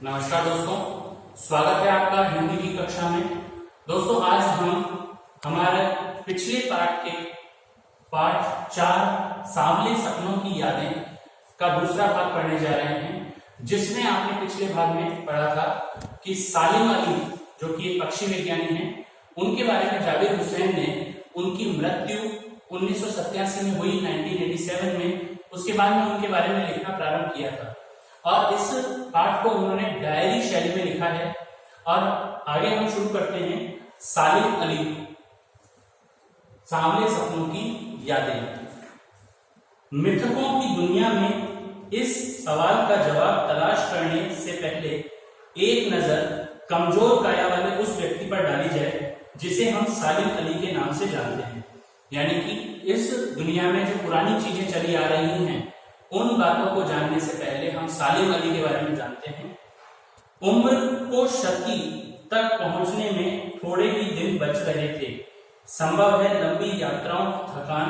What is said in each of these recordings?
नमस्कार दोस्तों, स्वागत है आपका हिंदी की कक्षा में। दोस्तों आज हम हमारे पिछले पाठ के पाठ 4 सांवले सपनों की यादें का दूसरा भाग पढ़ने जा रहे हैं, जिसमें आपने पिछले भाग में पढ़ा था कि सालिम अली जो कि एक पक्षी विज्ञानी हैं, उनके बारे में जावेद हुसैन ने उनकी मृत्यु 1987 में हुई 1987 में, उसके बाद में उनके बारे में लिखना प्रारंभ किया था और इस पाठ को उन्होंने डायरी शैली में लिखा है। और आगे हम शुरू करते हैं सालिम अली सांवले सपनों की यादें। मिथकों की दुनिया में इस सवाल का जवाब तलाश करने से पहले एक नजर कमजोर काया वाले उस व्यक्ति पर डाली जाए जिसे हम सालिम अली के नाम से जानते हैं। यानी कि इस दुनिया में जो पुरानी चीजें चली आ रही हैं, उन बातों को जानने से पहले हम सालिम अली के बारे में जानते हैं। उम्र को शती तक पहुंचने में थोड़े ही दिन बच रहे थे। संभव है लंबी यात्राओं की थकान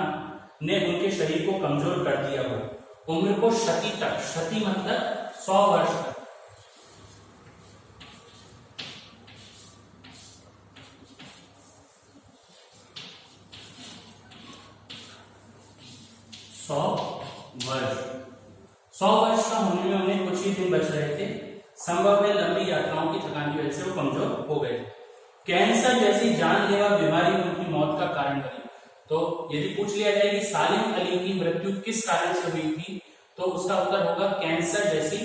ने उनके शरीर को कमजोर कर दिया हो। उम्र को शती तक, शती मतलब 100 वर्ष तक। सौ वर्ष का होने में उन्हें कुछ ही दिन बच रहे थे। संभव है लंबी यात्राओं की थकान की वजह से वो कमजोर हो गए। कैंसर जैसी जानलेवा बीमारी उनकी मौत का कारण बनी। तो यदि पूछ लिया जाए कि सालिम अली की मृत्यु किस कारण से हुई थी, तो उसका उत्तर होगा कैंसर जैसी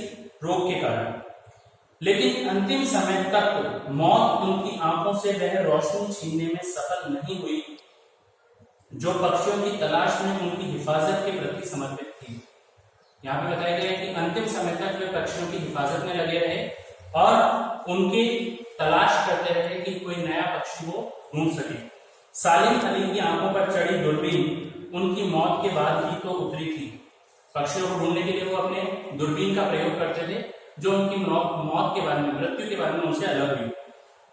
रोग के कारण। लेकिन अंतिम समय तक मौत उनकी आंखों से वह रोशनी छीनने में सफल नहीं हुई जो पक्षियों की तलाश में उनकी हिफाजत के प्रति समर्पित थी। यहाँ पे बताया गया है कि अंतिम समय तक वे पक्षियों की हिफाजत में लगे रहे और उनकी तलाश करते रहे कि कोई नया पक्षी वो ढूंढ सके। सालिम अली की आंखों पर चढ़ी दूरबीन उनकी मौत के बाद ही तो उतरी थी। पक्षियों को ढूंढने के लिए वो अपने दूरबीन का प्रयोग करते थे, जो उनकी मौत के बाद में, मृत्यु के बाद में उनसे अलग हुई।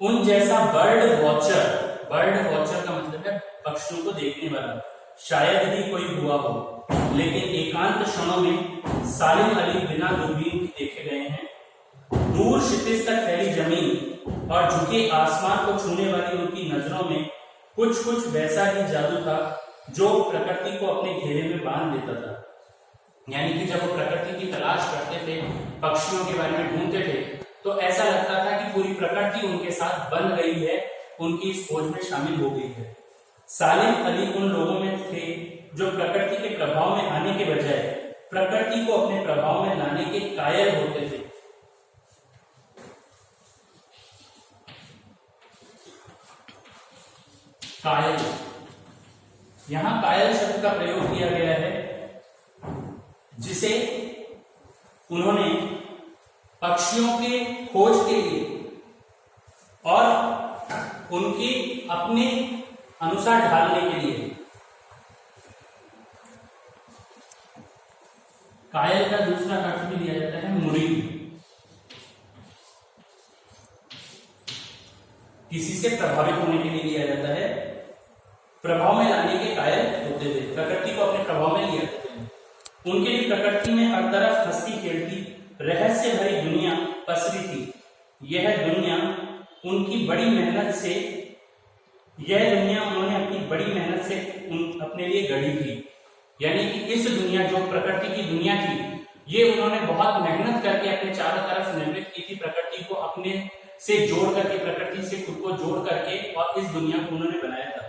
उन जैसा बर्ड वॉचर का मतलब है पक्षियों को देखने वाला, शायद ही कोई हुआ हो। लेकिन एकांत क्षणों में सालिम अली बिना दूरबीन भी देखे गए हैं। दूर क्षितिज तक फैली जमीन और झुके आसमान को छूने वाली उनकी नजरों में कुछ वैसा ही जादू था जो प्रकृति को अपने घेरे में बांध देता था। यानी कि जब वो प्रकृति की तलाश करते थे, पक्षियों के बारे में ढूंढते थे, तो ऐसा लगता था कि पूरी प्रकृति उनके साथ बन गई है, उनकी इस खोज में शामिल हो गई है। सालिम अली उन लोगों में थे जो प्रकृति के प्रभाव में आने के बजाय प्रकृति को अपने प्रभाव में लाने के कायल होते थे। कायल, यहां कायल शब्द का प्रयोग किया गया है, जिसे उन्होंने पक्षियों के खोज के लिए और उनके अपने अनुसार ढालने के लिए। कायल का दूसरा अर्थ भी लिया जाता है मुरीद, किसी से प्रभावित होने के लिए लिया जाता है। प्रभाव में लाने के कायल होते थे, प्रकृति को अपने प्रभाव में लिया जाते हैं। उनके लिए प्रकृति में हर तरफ हंसती खेलती रहस्य भरी दुनिया पसरी थी। यह दुनिया उनकी बड़ी मेहनत से, उन्होंने अपनी बड़ी मेहनत से अपने लिए गढ़ी थी। यानी कि इस दुनिया, जो प्रकृति की दुनिया थी, ये उन्होंने बहुत मेहनत करके अपने चारों तरफ निर्मित की थी। प्रकृति को अपने से जोड़ करके, प्रकृति से खुद को जोड़ करके, और इस दुनिया को उन्होंने बनाया था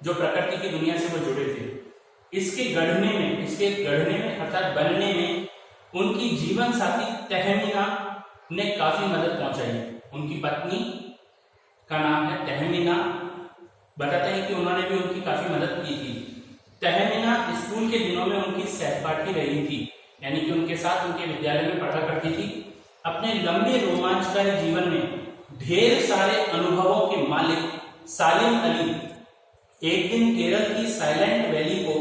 जो प्रकृति की दुनिया से वो जुड़े थे। इसके गढ़ने में अर्थात बनने में उनकी जीवन साथी तहमीना ने काफी मदद पहुंचाई। उनकी पत्नी का नाम है तहमीना। बताते हैं कि उन्होंने भी उनकी काफी मदद की थी। तहमीना स्कूल के दिनों में उनकी सहपाठी रही थी, यानी कि उनके साथ उनके विद्यालय में पढ़ा करती थी। अपने लंबे रोमांचकारी जीवन में ढेर सारे अनुभवों के मालिक सालिम अली एक दिन केरल की साइलेंट वैली को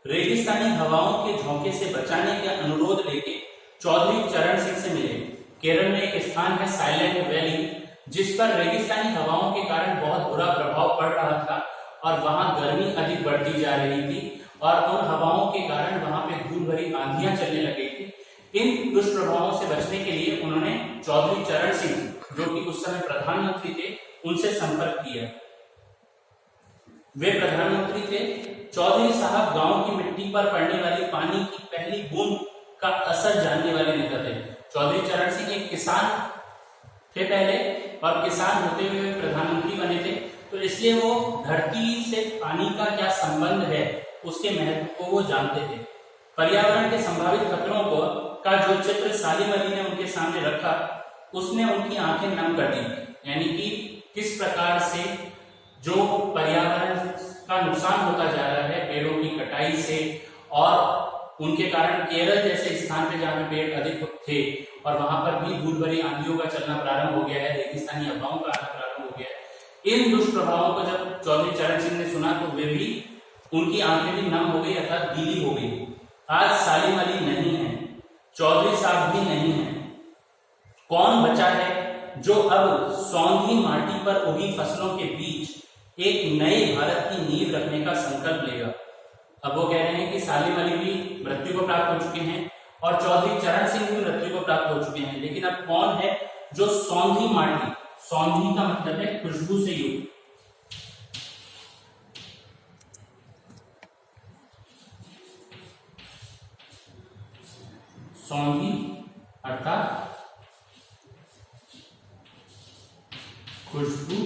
रेगिस्तानी हवाओं के झोंके से बचाने का अनुरोध लेके चौधरी चरण सिंह से मिले। केरल में एक स्थान है साइलेंट वैली, जिस पर रेगिस्तानी हवाओं के कारण बहुत बुरा प्रभाव पड़ रहा था और वहां गर्मी अधिक बढ़ती जा रही थी और उन हवाओं के कारण वहां पे धूल भरी आंधियां चलने लगी थी। इन दुष्प्रभावों से बचने के लिए उन्होंने चौधरी चरण सिंह, जो कि उस समय प्रधानमंत्री थे, उनसे संपर्क किया। वे प्रधानमंत्री थे। चौधरी साहब गांव की मिट्टी पर पड़ने वाली पानी की पहली बूंद का असर जानने वाले नेता थे। चौधरी चरण सिंह एक किसान थे पहले, और किसान होते हुए प्रधानमंत्री बने थे, तो इसलिए वो धरती से पानी का क्या संबंध है, उसके महत्व को वो जानते थे। पर्यावरण के संभावित खतरों को का जो चित्र सालिम अली ने उनके सामने रखा, उसने उनकी आंखें नम कर दी। यानी कि किस प्रकार से जो पर्यावरण का नुकसान होता जा रहा है पेड़ों की कटाई से, और उनके कारण केरल जैसे स्थान पे जहाँ पे पेड़ अधिक थे और वहां पर भी धूल भरी आंधियों का चलना प्रारंभ हो गया है, रेगिस्तानी हवाओं का आना प्रारंभ हो गया है। इन दुष्प्रभावों को जब चौधरी चरण सिंह ने सुना तो वे भी, उनकी आंखें भी नम हो गई अर्थात गीली हो गई। आज सालिम अली नहीं है, चौधरी साहब भी नहीं है, कौन बचा है जो अब सौंधी माटी पर उगी फसलों के बीच एक नए भारत की नींव रखने का संकल्प लेगा। अब वो कह रहे हैं कि सालिम अली भी मृत्यु को प्राप्त हो चुके हैं और चौधरी चरण सिंह भी मृत्यु को प्राप्त हो चुके हैं, लेकिन अब कौन है जो सौंधी माटी, सौंधी का मतलब है खुशबू से युक्त, सौंधी अर्थात खुशबू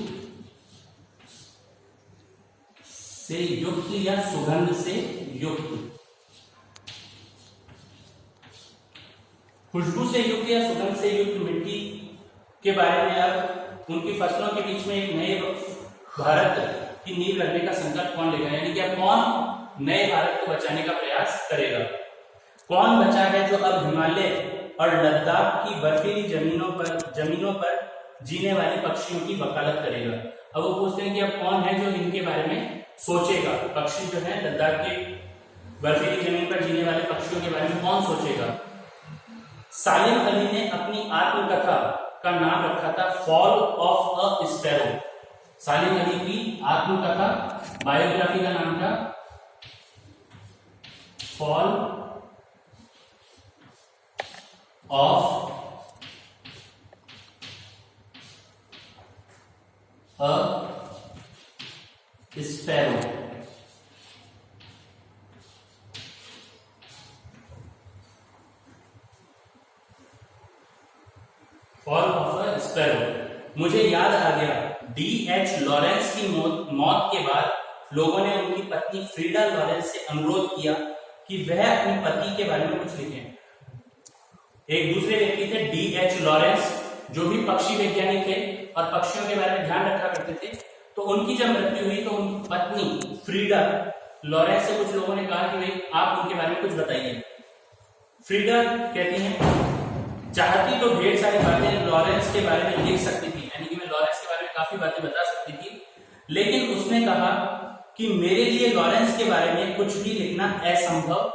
से युक्त या सुगंध से युक्त, खुशबू से युक्त या सुगंध से युक्त मिट्टी के बारे में अब उनकी फसलों के बीच में एक नए भारत की नींव रखने का संकल्प कौन लेगा। यानी कि अब कौन नए भारत को बचाने का प्रयास करेगा, कौन बचा है जो अब हिमालय और लद्दाख की बर्फीली जमीनों पर जीने वाले पक्षियों की वकालत करेगा। अब वो पूछते हैं कि अब कौन है जो इनके बारे में सोचेगा, पक्षी जो है लद्दाख के बर्फीली जमीन पर जीने वाले पक्षियों के बारे में कौन सोचेगा। सालिम अली ने अपनी आत्मकथा का नाम रखा था फॉल ऑफ अ स्पैरो। सालिम अली की आत्मकथा, बायोग्राफी का नाम था fall of a sparrow. Fall of a sparrow. मुझे याद आ गया, D.H. लॉरेंस की मौत के बाद लोगों ने उनकी पत्नी फ्रीडा लॉरेंस से अनुरोध किया कि वह अपने पति के बारे में कुछ लिखें। एक दूसरे व्यक्ति थे D.H. लॉरेंस, जो भी पक्षी वैज्ञानिक थे और पक्षियों के बारे में ध्यान रखा करते थे। तो उनकी जब मृत्यु हुई तो उनकी पत्नी फ्रीडा लॉरेंस से कुछ लोगों ने कहा कि भाई आप उनके बारे में कुछ बताइए। फ्रीडा कहती हैं, चाहती तो ढेर सारी बातें लॉरेंस के बारे में लिख सकती थी, यानी कि मैं लॉरेंस के बारे में काफी बातें बता सकती थी, लेकिन उसने कहा कि मेरे लिए लॉरेंस के बारे में कुछ भी लिखना असंभव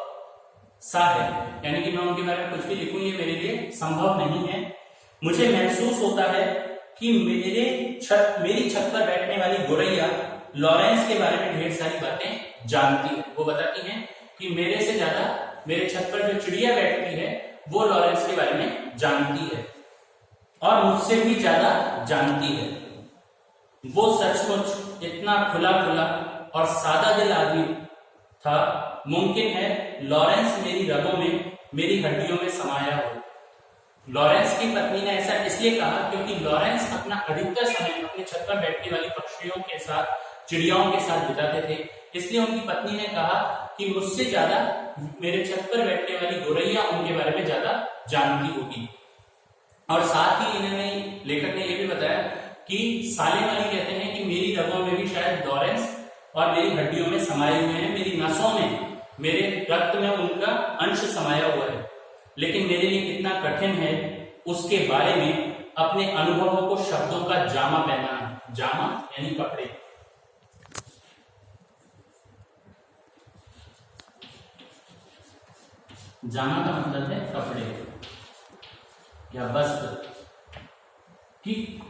सा है, यानी कि मैं उनके बारे में कुछ भी लिखूं ये मेरे लिए संभव नहीं है। मुझे महसूस होता है कि मेरी छत पर बैठने वाली गोरैया लॉरेंस के बारे में ढेर सारी बातें जानती है। वो बताती हैं कि मेरे से ज्यादा मेरे छत पर जो चिड़िया बैठती है वो लॉरेंस के बारे में जानती है और मुझसे भी ज्यादा जानती है। वो सचमुच इतना खुला और सादा दिल आदमी था, मुमकिन है लॉरेंस मेरी रगों में, मेरी हड्डियों में समाया हो। लॉरेंस की पत्नी ने ऐसा इसलिए कहा क्योंकि लॉरेंस अपना अधिकतर समय अपने छत पर बैठने वाली पक्षियों के साथ, चिड़ियाओं के साथ बिताते थे, इसलिए उनकी पत्नी ने कहा कि मुझसे ज्यादा मेरे छत पर बैठने वाली गोरैया उनके बारे में ज्यादा जानती होगी। और साथ ही इन्होंने, लेखक ने यह भी बताया कि सालिम अली कहते हैं कि मेरी रगों में भी शायद लॉरेंस और मेरी हड्डियों में समाये हुए हैं, मेरी नसों में, मेरे रक्त में उनका अंश समाया हुआ है, लेकिन मेरे लिए कितना कठिन है उसके बारे में अपने अनुभवों को शब्दों का जामा पहनाना। जामा यानी कपड़े, जामा का मतलब है कपड़े या वस्त्र, कि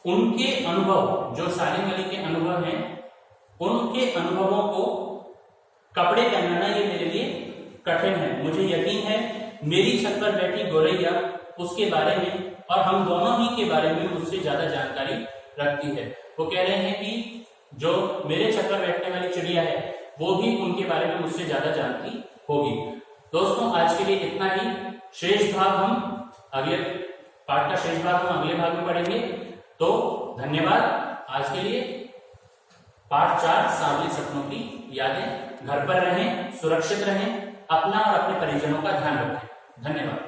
उनके अनुभव, जो सालिम अली के अनुभव हैं, उनके अनुभवों को कपड़े पहनाना ये मेरे लिए कठिन है। मुझे यकीन है मेरी छत पर बैठी गोरैया उसके बारे में और हम दोनों ही के बारे में मुझसे ज्यादा जानकारी रखती है। वो कह रहे हैं कि जो मेरे छत पर बैठने वाली चिड़िया है वो भी उनके बारे में मुझसे ज्यादा जानती होगी। दोस्तों आज के लिए इतना ही। शेष भाग हम अगले पाठ का शेष भाग हम अगले भाग में पढ़ेंगे। तो धन्यवाद आज के लिए। पाठ 4 सांवली सपनों की यादें। घर पर रहें, सुरक्षित रहें, अपना और अपने परिजनों का ध्यान रखें। धन्यवाद।